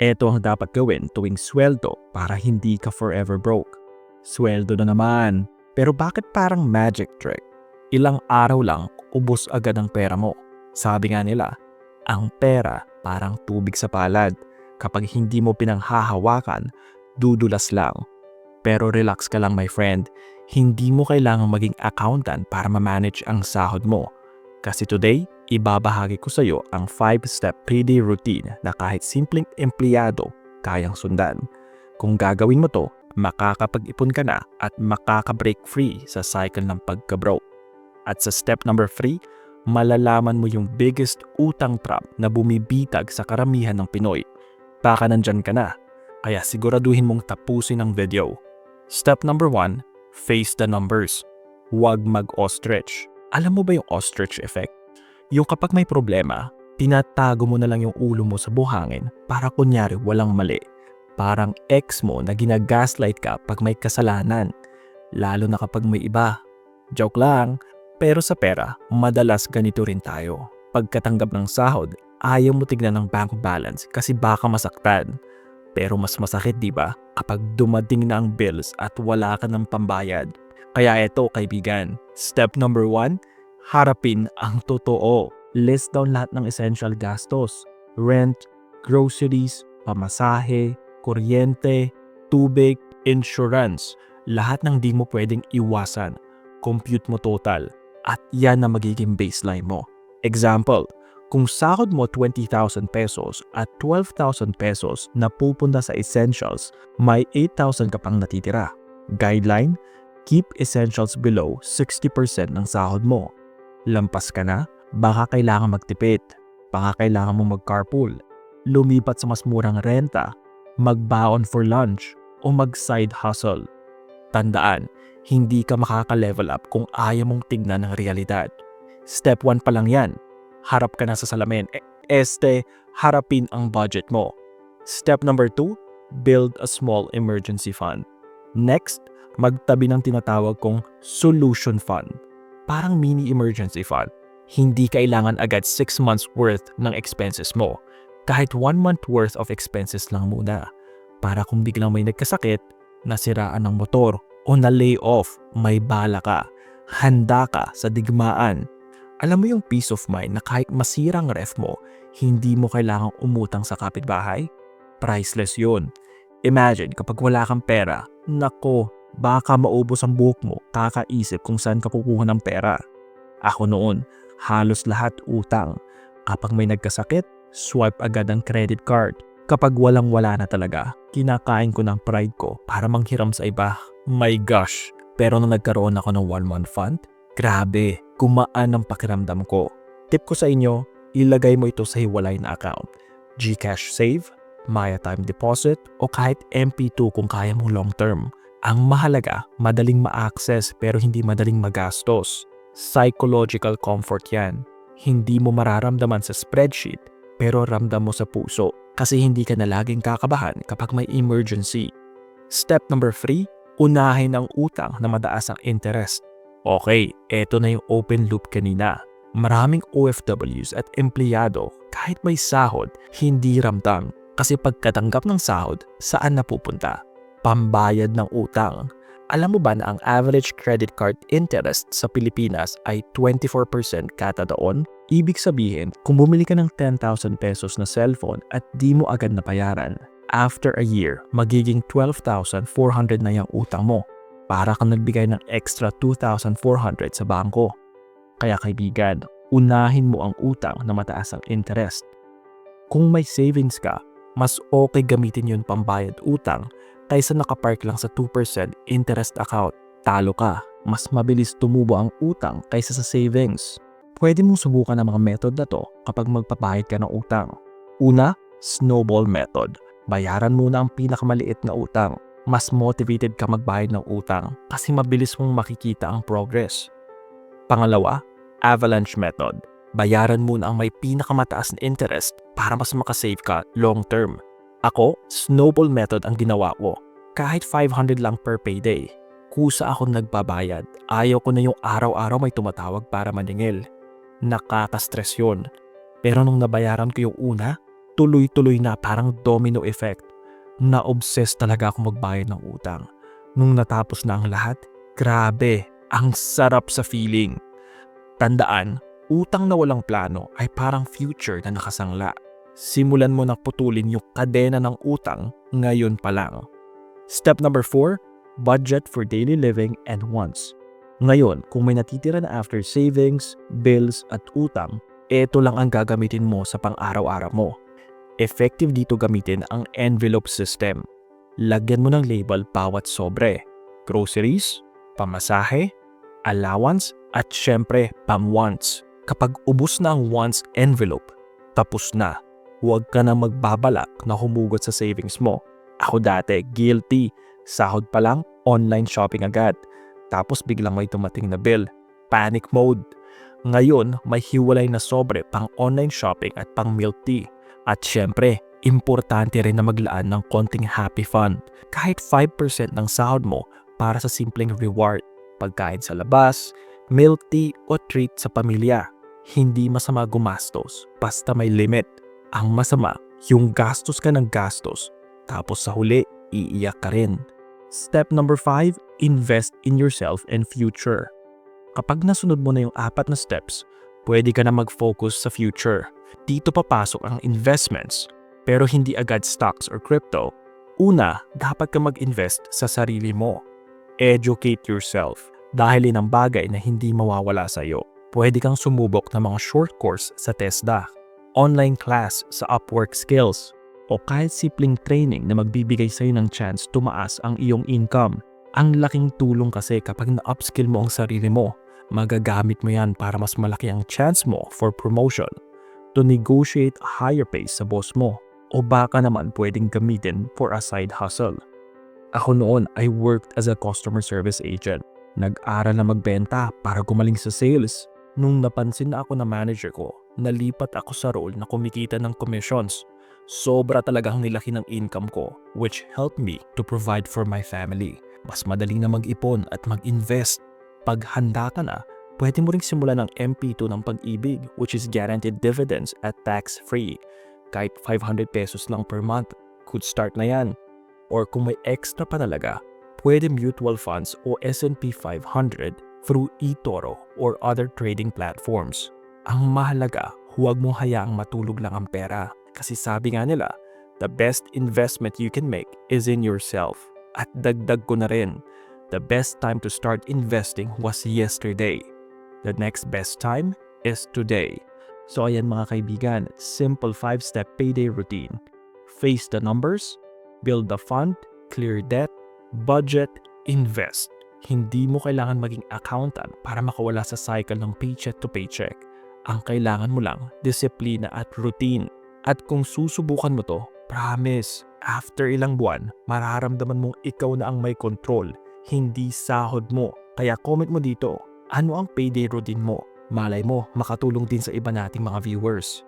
Eto ang dapat gawin tuwing sweldo para hindi ka forever broke. Sweldo na naman. Pero bakit parang magic trick? Ilang araw lang, ubos agad ang pera mo. Sabi nga nila, ang pera parang tubig sa palad. Kapag hindi mo pinanghahawakan, dudulas lang. Pero relax ka lang my friend, hindi mo kailangang maging accountant para ma-manage ang sahod mo. Kasi today, ibabahagi ko sa iyo ang 5-step payday routine na kahit simpleng empleyado kayang sundan. Kung gagawin mo to, makakapag-ipon ka na at makaka-break free sa cycle ng pagka-broke. At sa step number 3, malalaman mo yung biggest utang trap na bumibitag sa karamihan ng Pinoy. Baka nandyan ka na, kaya siguraduhin mong tapusin ang video. Step number 1, face the numbers. Huwag mag-ostrich. Alam mo ba yung ostrich effect? Yung kapag may problema, tinatago mo na lang yung ulo mo sa buhangin para kunyari walang mali. Parang ex mo na ginagaslight ka pag may kasalanan. Lalo na kapag may iba. Joke lang. Pero sa pera, madalas ganito rin tayo. Pagkatanggap ng sahod, ayaw mo tignan ng bank balance kasi baka masaktan. Pero mas masakit di ba kapag dumating na ang bills at wala ka ng pambayad. Kaya eto kaibigan, step number 1, harapin ang totoo. List down lahat ng essential gastos. Rent, groceries, pamasahe, kuryente, tubig, insurance. Lahat ng di mo pwedeng iwasan. Compute mo total. At yan na magiging baseline mo. Example, kung sahod mo 20,000 pesos at 12,000 pesos na pupunta sa essentials, may 8,000 ka pang natitira. Guideline, keep essentials below 60% ng sahod mo. Lampas ka na, baka kailangan magtipid, baka kailangan mo mag-carpool, lumipat sa mas murang renta, magbaon for lunch, o mag-side hustle. Tandaan, hindi ka makaka-level up kung ayaw mong tignan ng realidad. Step 1 pa lang yan. Harap ka na sa salamin. Harapin ang budget mo. Step number 2, build a small emergency fund. Next, magtabi ng tinatawag kong solution fund. Parang mini emergency fund. Hindi kailangan agad 6 months worth ng expenses mo. Kahit 1 month worth of expenses lang muna. Para kung biglang may nagkasakit, nasiraan ng motor, o na-lay off, may bala ka. Handa ka sa digmaan. Alam mo yung peace of mind na kahit masirang ref mo, hindi mo kailangang umutang sa kapitbahay? Priceless yun. Imagine kapag wala kang pera, nako, baka maubos ang buhok mo kakaisip kung saan ka kukuha ng pera. Ako noon, halos lahat utang. Kapag may nagkasakit, swipe agad ang credit card. Kapag walang-wala na talaga, kinakain ko ng pride ko para manghiram sa iba. My gosh! Pero nung nagkaroon ako ng 1-month fund, grabe, gumaan ang pakiramdam ko. Tip ko sa inyo, ilagay mo ito sa hiwalay na account. GCash Save, Maya Time Deposit, o kahit MP2 kung kaya mong long term. Ang mahalaga, madaling ma-access pero hindi madaling magastos. Psychological comfort yan. Hindi mo mararamdaman sa spreadsheet pero ramdam mo sa puso kasi hindi ka na laging kakabahan kapag may emergency. Step number 3, unahin ang utang na mataas ang interest. Okay, eto na yung open loop kanina. Maraming OFWs at empleyado kahit may sahod, hindi ramdam kasi pagkatanggap ng sahod, saan napupunta? Pambayad ng utang. Alam mo ba na ang average credit card interest sa Pilipinas ay 24% kada taon? Ibig sabihin, kung bumili ka ng 10,000 pesos na cellphone at di mo agad nabayaran, after a year, magiging 12,400 na yung utang mo. Para kang nagbigay ng extra 2,400 sa bangko. Kaya kaibigan, unahin mo ang utang na mataas ang interest. Kung may savings ka, mas okay gamitin yun pambayad utang kaysa nakapark lang sa 2% interest account. Talo ka, mas mabilis tumubo ang utang kaysa sa savings. Pwede mong subukan ang mga method na to kapag magpabayad ka ng utang. Una, snowball method. Bayaran muna ang pinakamaliit na utang. Mas motivated ka magbayad ng utang kasi mabilis mong makikita ang progress. Pangalawa, avalanche method. Bayaran muna ang may pinakamataas na interest para mas makasave ka long term. Ako, snowball method ang ginawa ko. Kahit 500 lang per payday. Kusa akong nagbabayad. Ayaw ko na yung araw-araw may tumatawag para maningil. Nakaka-stress yun. Pero nung nabayaran ko yung una, tuloy-tuloy na parang domino effect. Na-obsess talaga ako magbayad ng utang. Nung natapos na ang lahat, grabe, ang sarap sa feeling. Tandaan, utang na walang plano ay parang future na nakasangla. Simulan mo na putulin yung kadena ng utang ngayon pa lang. Step number 4, budget for daily living and wants. Ngayon, kung may natitira na after savings, bills at utang, ito lang ang gagamitin mo sa pang-araw-araw mo. Effective dito gamitin ang envelope system. Lagyan mo ng label bawat sobre. Groceries, pamasahe, allowance, at syempre pam-wants. Kapag ubos na ang wants envelope, tapos na. Huwag ka na magbabalak na humugot sa savings mo. Ako dati, guilty. Sahod pa lang, online shopping agad. Tapos biglang may tumating na bill. Panic mode. Ngayon, may hiwalay na sobre pang online shopping at pang milk tea. At syempre, importante rin na maglaan ng konting happy fund. Kahit 5% ng sahod mo para sa simpleng reward. Pagkain sa labas, milk tea o treat sa pamilya. Hindi masama gumastos, basta may limit. Ang masama, yung gastos ka ng gastos, tapos sa huli, iiyak ka rin. Step number 5, invest in yourself and future. Kapag nasunod mo na yung 4 na steps, pwede ka na mag-focus sa future. Dito papasok ang investments, pero hindi agad stocks or crypto. Una, dapat ka mag-invest sa sarili mo. Educate yourself. Dahil ang bagay na hindi mawawala sa iyo. Pwede kang sumubok ng mga short course sa TESDA, online class sa Upwork Skills, o kahit simpleng training na magbibigay sa iyo ng chance tumaas ang iyong income. Ang laking tulong kasi kapag na-upskill mo ang sarili mo, magagamit mo yan para mas malaki ang chance mo for promotion, to negotiate a higher pay sa boss mo, o baka naman pwedeng gamitin for a side hustle. Ako noon, I worked as a customer service agent. Nag-aral na magbenta para gumaling sa sales. Nung napansin na ako na manager ko, nalipat ako sa role na kumikita ng commissions. Sobra talagang nilaki ng income ko, which helped me to provide for my family. Mas madali na mag-ipon at mag-invest. Pag handa ka na, pwede mo ring simulan ng MP2 ng Pag-ibig, which is guaranteed dividends at tax-free. Kahit 500 pesos lang per month, could start na yan. Or kung may extra pa talaga, pwede mutual funds o S&P 500 through eToro or other trading platforms. Ang mahalaga, huwag mo hayaang matulog lang ang pera. Kasi sabi nga nila, the best investment you can make is in yourself. At dagdag ko na rin, the best time to start investing was yesterday. The next best time is today. So ayan mga kaibigan, simple 5-step payday routine. Face the numbers, build the fund, clear debt, budget, invest. Hindi mo kailangan maging accountant para makawala sa cycle ng paycheck to paycheck. Ang kailangan mo lang, disiplina at routine. At kung susubukan mo to, promise, after ilang buwan, mararamdaman mong ikaw na ang may control, hindi sahod mo. Kaya comment mo dito, ano ang payday routine mo? Malay mo, makatulong din sa iba nating mga viewers.